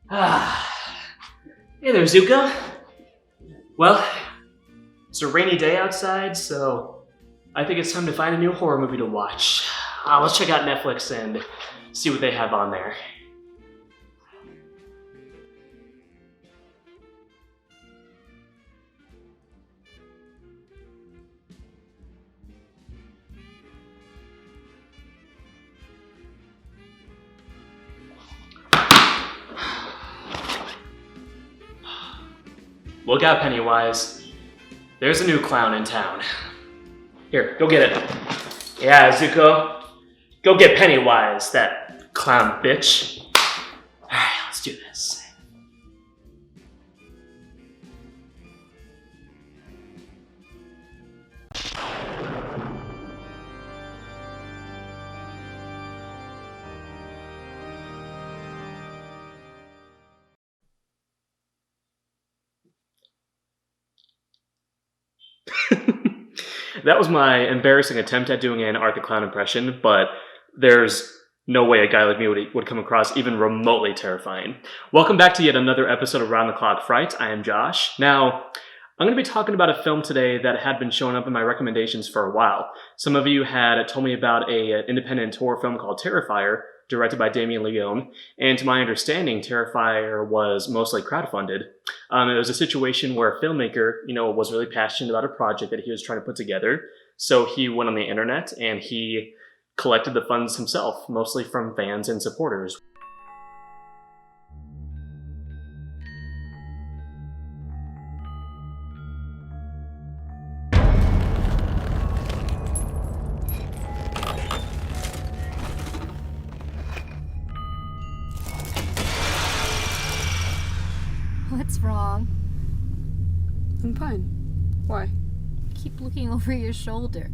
Hey there, Zuko. Well, it's a rainy day outside, so I think it's time to find a new horror movie to watch. Let's check out Netflix and see what they have on there. Look out, Pennywise. There's a new clown in town. Here, go get it. Yeah, Zuko. Go get Pennywise, that clown bitch. Alright, let's do this. That was my embarrassing attempt at doing an Art the Clown impression, but there's no way a guy like me would come across even remotely terrifying. Welcome back to yet another episode of Round the Clock Fright. I am Josh. Now, I'm going to be talking about a film today that had been showing up in my recommendations for a while. Some of you had told me about an independent horror film called Terrifier, directed by Damien Leone, and to my understanding, Terrifier was mostly crowdfunded. It was a situation where a filmmaker, was really passionate about a project that he was trying to put together, so he went on the internet and he collected the funds himself, mostly from fans and supporters. What's wrong? I'm fine. Why? Keep looking over your shoulder.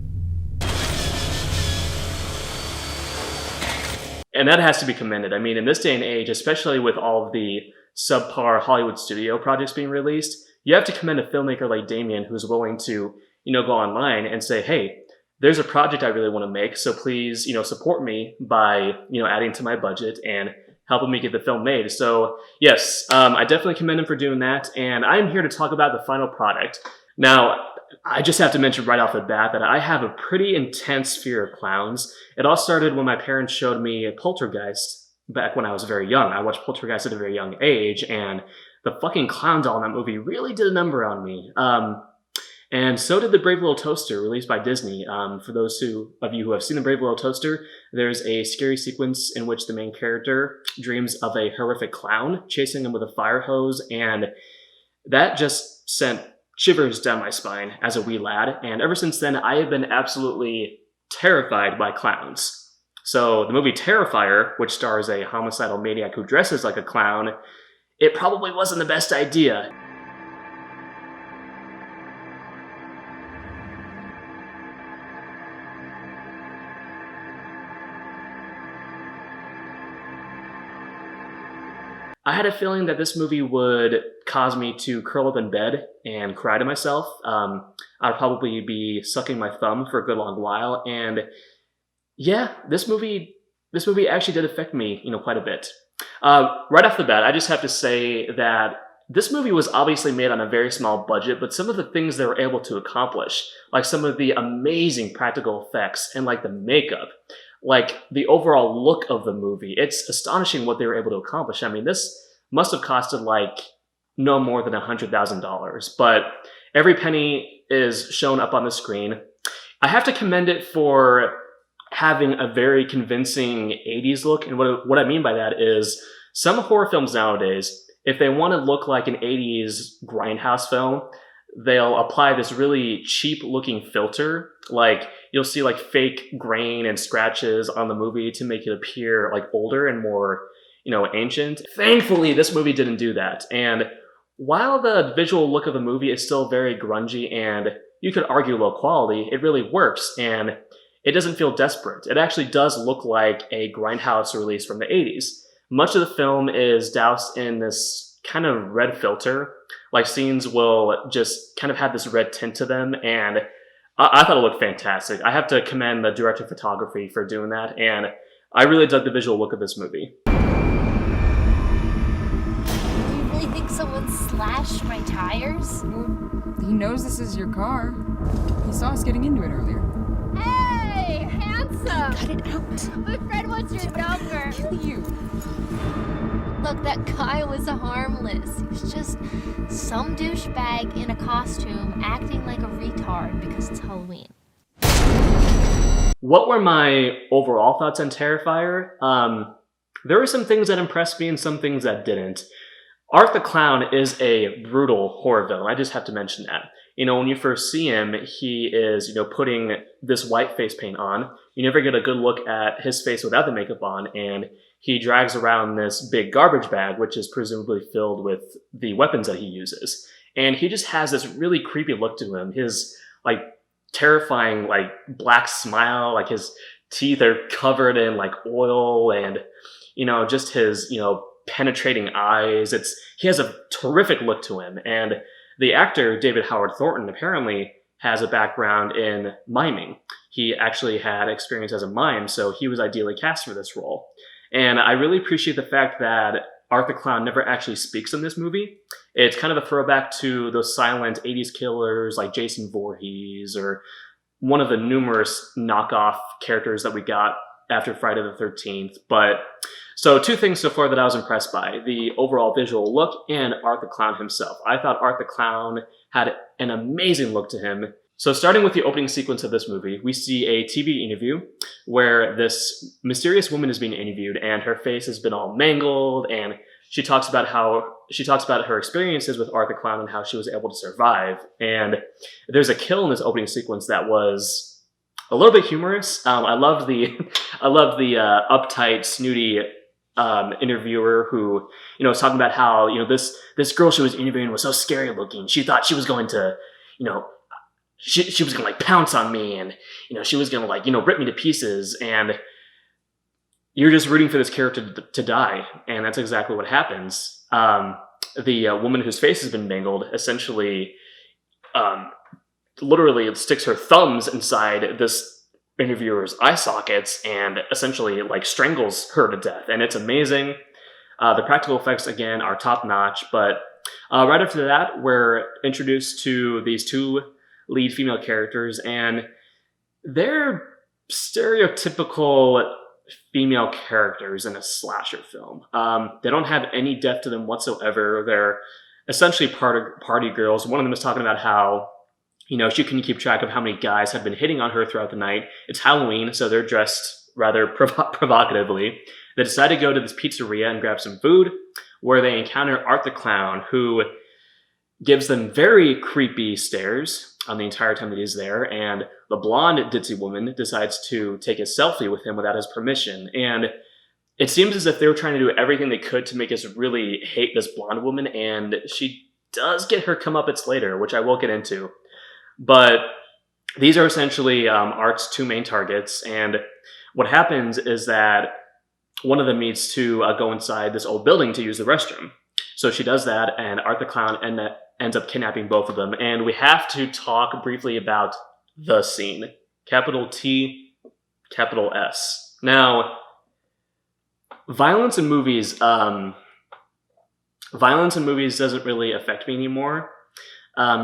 And that has to be commended. I mean, in this day and age, especially with all of the subpar Hollywood studio projects being released, you have to commend a filmmaker like Damien who's willing to, go online and say, hey, there's a project I really want to make, so please, support me by, adding to my budget and helping me get the film made. So yes, I definitely commend him for doing that, and I'm here to talk about the final product. Now, I just have to mention right off the bat that I have a pretty intense fear of clowns. It all started when my parents showed me Poltergeist back when I was very young. I watched Poltergeist at a very young age, and the fucking clown doll in that movie really did a number on me. And so did The Brave Little Toaster, released by Disney. For those of you who have seen The Brave Little Toaster, there's a scary sequence in which the main character dreams of a horrific clown chasing him with a fire hose, and that just sent shivers down my spine as a wee lad. And ever since then, I have been absolutely terrified by clowns. So the movie Terrifier, which stars a homicidal maniac who dresses like a clown, it probably wasn't the best idea. I had a feeling that this movie would cause me to curl up in bed and cry to myself. I'd probably be sucking my thumb for a good long while, and yeah, this movie actually did affect me, quite a bit. Right off the bat, I just have to say that this movie was obviously made on a very small budget, but some of the things they were able to accomplish, like some of the amazing practical effects and like the makeup, like the overall look of the movie, it's astonishing what they were able to accomplish. I mean, this must have costed like no more than $100,000, but every penny is shown up on the screen. I have to commend it for having a very convincing 80s look, and what I mean by that is some horror films nowadays, if they want to look like an 80s grindhouse film, they'll apply this really cheap looking filter. Like you'll see like fake grain and scratches on the movie to make it appear like older and more, ancient. Thankfully, this movie didn't do that. And while the visual look of the movie is still very grungy and you could argue low quality, it really works and it doesn't feel desperate. It actually does look like a grindhouse release from the 80s. Much of the film is doused in this kind of red filter. Like scenes will just kind of have this red tint to them, and I thought it looked fantastic. I have to commend the director of photography for doing that, and I really dug the visual look of this movie. slash my tires? Well, he knows this is your car. He saw us getting into it earlier. Hey, handsome! Cut it out. My friend wants your number. Kill you. Look, that guy was harmless. He was just some douchebag in a costume acting like a retard because it's Halloween. What were my overall thoughts on Terrifier? There were some things that impressed me and some things that didn't. Art the Clown is a brutal horror villain. I just have to mention that. When you first see him, he is, putting this white face paint on. You never get a good look at his face without the makeup on, and he drags around this big garbage bag, which is presumably filled with the weapons that he uses. And he just has this really creepy look to him. His, terrifying, black smile, his teeth are covered in, oil, and, just his, penetrating eyes. He has a terrific look to him. And the actor, David Howard Thornton, apparently has a background in miming. He actually had experience as a mime, so he was ideally cast for this role. And I really appreciate the fact that Art the Clown never actually speaks in this movie. It's kind of a throwback to those silent 80s killers like Jason Voorhees, or one of the numerous knockoff characters that we got after Friday the 13th. So two things so far that I was impressed by: the overall visual look and Art the Clown himself. I thought Art the Clown had an amazing look to him. So starting with the opening sequence of this movie, we see a TV interview where this mysterious woman is being interviewed, and her face has been all mangled, and she talks about her experiences with Art the Clown and how she was able to survive. And there's a kill in this opening sequence that was a little bit humorous. I loved the uptight, snooty interviewer who, was talking about how, this girl she was interviewing was so scary looking. She thought she was going to, she was going to pounce on me, and, she was going to rip me to pieces. And you're just rooting for this character to die. And that's exactly what happens. The woman whose face has been mangled essentially, literally sticks her thumbs inside this interviewer's eye sockets and essentially strangles her to death. And it's amazing. The practical effects, again, are top notch. But right after that, we're introduced to these two lead female characters, and they're stereotypical female characters in a slasher film. They don't have any depth to them whatsoever. They're essentially party girls. One of them is talking about how, she couldn't keep track of how many guys had been hitting on her throughout the night. It's Halloween, so they're dressed rather provocatively. They decide to go to this pizzeria and grab some food, where they encounter Art the Clown, who gives them very creepy stares on the entire time that he's there, and the blonde ditzy woman decides to take a selfie with him without his permission. And it seems as if they were trying to do everything they could to make us really hate this blonde woman, and she does get her comeuppance later, which I will get into. But these are essentially Art's two main targets, and what happens is that one of them needs to go inside this old building to use the restroom. So she does that, and Art the Clown ends up kidnapping both of them. And we have to talk briefly about the scene. Capital T, capital S. Now, violence in movies doesn't really affect me anymore.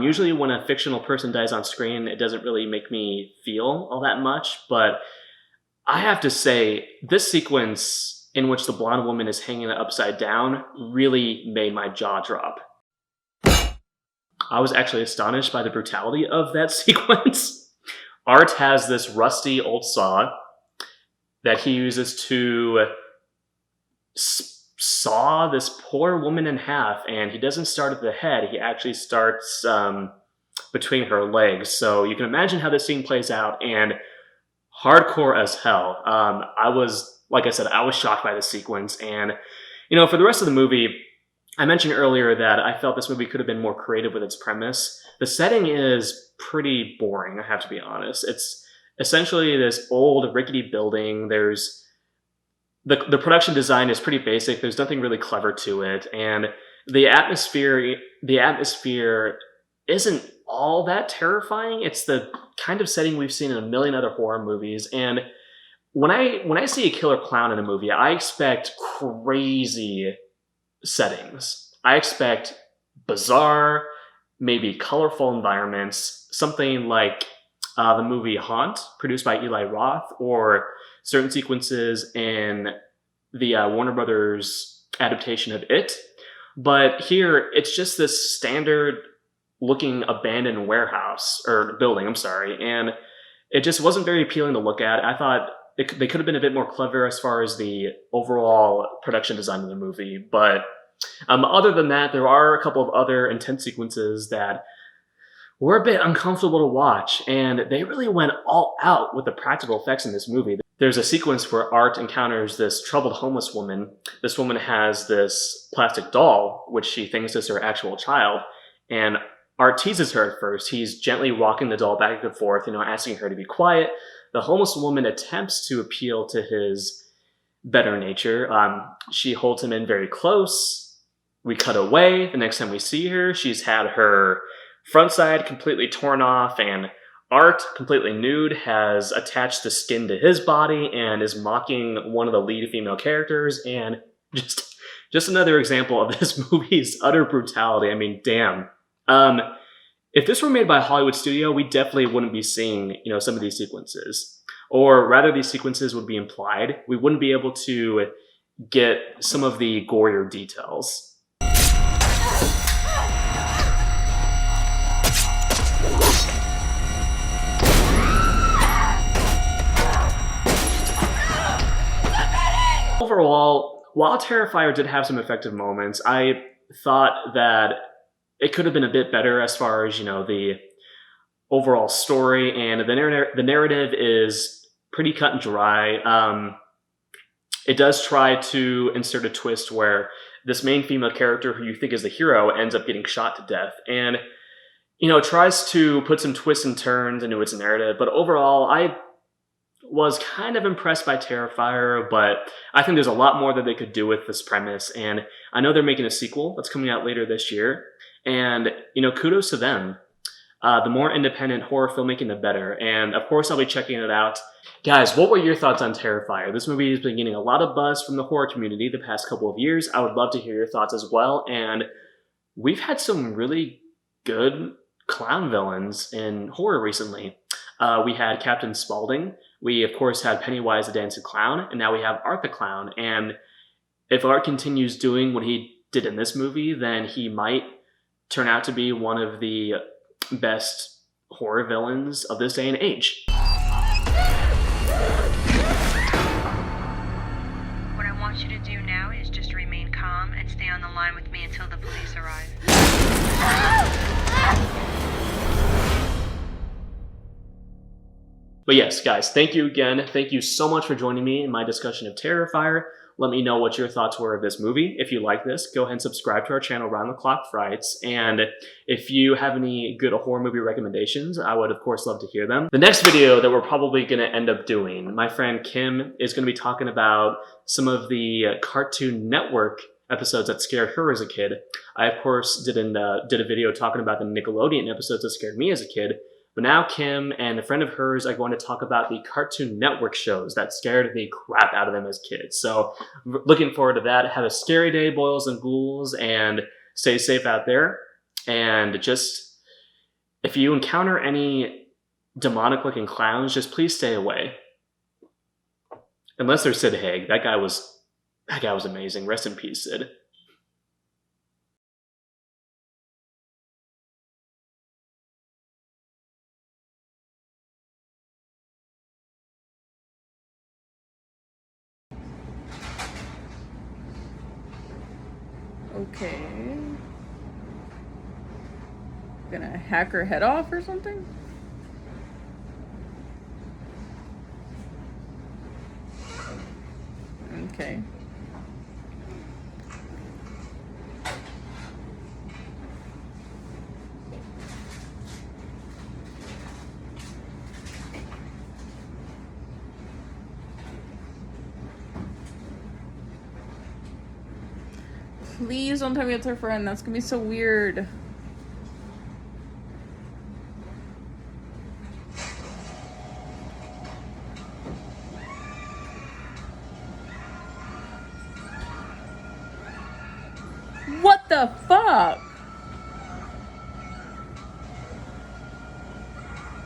Usually when a fictional person dies on screen, it doesn't really make me feel all that much. But I have to say, this sequence in which the blonde woman is hanging upside down really made my jaw drop. I was actually astonished by the brutality of that sequence. Art has this rusty old saw that he uses to saw this poor woman in half, and he doesn't start at the head. He actually starts between her legs. So you can imagine how this scene plays out, and hardcore as hell. Like I said, I was shocked by the sequence. And, for the rest of the movie, I mentioned earlier that I felt this movie could have been more creative with its premise. The setting is pretty boring, I have to be honest. It's essentially this old rickety building. There's the production design is pretty basic. There's nothing really clever to it, and the atmosphere isn't all that terrifying. It's the kind of setting we've seen in a million other horror movies. And when I see a killer clown in a movie, I expect crazy settings. I expect bizarre, maybe colorful environments, something like the movie Haunt, produced by Eli Roth, or certain sequences in the Warner Brothers adaptation of It. But here, it's just this standard looking abandoned warehouse, or building, I'm sorry, and it just wasn't very appealing to look at. I thought they could have been a bit more clever as far as the overall production design of the movie, but other than that, there are a couple of other intense sequences that were a bit uncomfortable to watch, and they really went all out with the practical effects in this movie. There's a sequence where Art encounters this troubled homeless woman. This woman has this plastic doll, which she thinks is her actual child, and Art teases her at first. He's gently rocking the doll back and forth, asking her to be quiet. The homeless woman attempts to appeal to his better nature. She holds him in very close. We cut away. The next time we see her, she's had her front side completely torn off, and Art, completely nude, has attached the skin to his body and is mocking one of the lead female characters, and just another example of this movie's utter brutality. I mean, damn. If this were made by a Hollywood studio, we definitely wouldn't be seeing, some of these sequences. Or rather, these sequences would be implied. We wouldn't be able to get some of the gorier details. Overall, while Terrifier did have some effective moments, I thought that it could have been a bit better as far as, the overall story, and the narrative is pretty cut and dry. It does try to insert a twist where this main female character, who you think is the hero, ends up getting shot to death, and, tries to put some twists and turns into its narrative, but overall, I was kind of impressed by Terrifier, but I think there's a lot more that they could do with this premise, and I know they're making a sequel that's coming out later this year, and, kudos to them. The more independent horror filmmaking, the better, and of course I'll be checking it out. Guys, what were your thoughts on Terrifier? This movie has been getting a lot of buzz from the horror community the past couple of years. I would love to hear your thoughts as well, and we've had some really good clown villains in horror recently. We had Captain Spaulding. We, of course, had Pennywise the Dancing Clown, and now we have Art the Clown. And if Art continues doing what he did in this movie, then he might turn out to be one of the best horror villains of this day and age. What I want you to do now is just remain calm and stay on the line with me until the police arrive. But yes, guys, thank you again. Thank you so much for joining me in my discussion of Terrifier. Let me know what your thoughts were of this movie. If you like this, go ahead and subscribe to our channel, Round the Clock Frights. And if you have any good horror movie recommendations, I would, of course, love to hear them. The next video that we're probably going to end up doing, my friend Kim is going to be talking about some of the Cartoon Network episodes that scared her as a kid. I, of course, did a video talking about the Nickelodeon episodes that scared me as a kid. But now Kim and a friend of hers are going to talk about the Cartoon Network shows that scared the crap out of them as kids. So looking forward to that. Have a scary day, boils and ghouls, and stay safe out there. And just, if you encounter any demonic-looking clowns, just please stay away. Unless they're Sid Haig. That guy was amazing. Rest in peace, Sid. Okay. Gonna hack her head off or something? Okay. Please don't tell me it's her friend. That's gonna be so weird. What the fuck?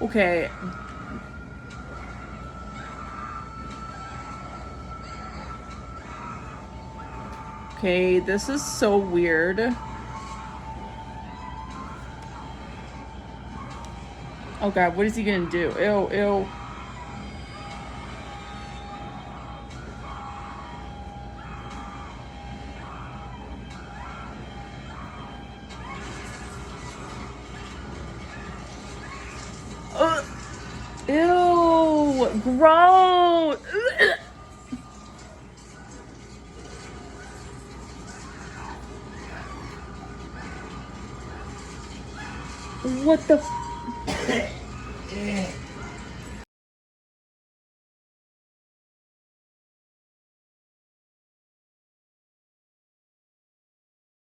Okay. Okay, this is so weird. Oh god, what is he gonna do? Ew, ew. Ew, gross. What the